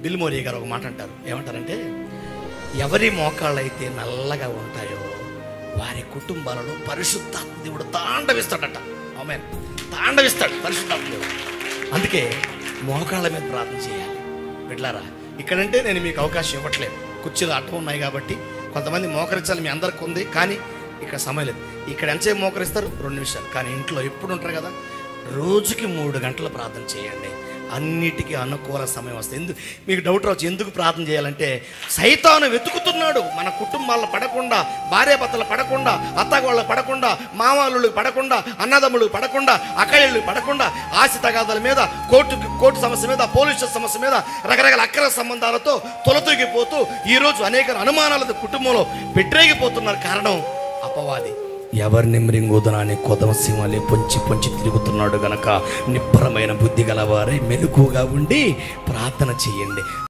Bill mori గారు ఒక మాట అంటారు. ఏమంటారంటే, ఎవరి మోకాళ్ళైతే నల్లగా ఉంటాయో వారి కుటుంబాలలో పరిశుద్ధాత్మ దేవుడు తాండవిస్తాడట. ఆమేన్. తాండవిస్తాడు పరిశుద్ధాత్మ దేవుడు. అందుకే మోకాళ్ళ మీద ప్రార్థన చేయాలి బిడ్డలారా. ఇక్కడంటే నేను మీకు అవకాశం ఇవ్వట్లేదు, కుర్చీలు అడ్డం ఉన్నాయి కాబట్టి. కొంతమంది మోకరించాలి, మీ అందరికి ఉంది, కానీ ఇక్కడ సమయం లేదు. ఇక్కడ ఎంతసేపు మోకరిస్తారు? 2 నిమిషాలు. కానీ ఇంట్లో ఎప్పుడు ఉంటారు కదా, రోజుకి 3 గంటలు ప్రార్థన చేయండి. అన్నిటికీ అనుకూల సమయం వస్తుంది. మీకు డౌట్ రావచ్చు, ఎందుకు ప్రార్థన చేయాలంటే సైతాను వెతుకుతున్నాడు మన కుటుంబాల్లో పడకుండా, భార్యాభర్తలు పడకుండా, అత్తగోళ్ళకు పడకుండా, మామాళ్ళకి పడకుండా, అన్నదమ్ములకు పడకుండా, అక్కయ్యలకు పడకుండా, ఆస్తి తగాదాల మీద, కోర్టు సమస్య మీద, పోలీసు సమస్య మీద, రకరకాల అక్రమ సంబంధాలతో తొలతూగిపోతూ ఈరోజు అనేక అనుమానాలతో కుటుంబంలో పెట్టరేగిపోతున్నారు. కారణం అపవాది. ఎవరిని మృంగుదనాన్ని కొదమ సింహాలే పొంచి పొంచి తిరుగుతున్నాడు గనక నిబ్బరమైన బుద్ధి గలవారే మెలకుగా ఉండి ప్రార్థన చేయండి.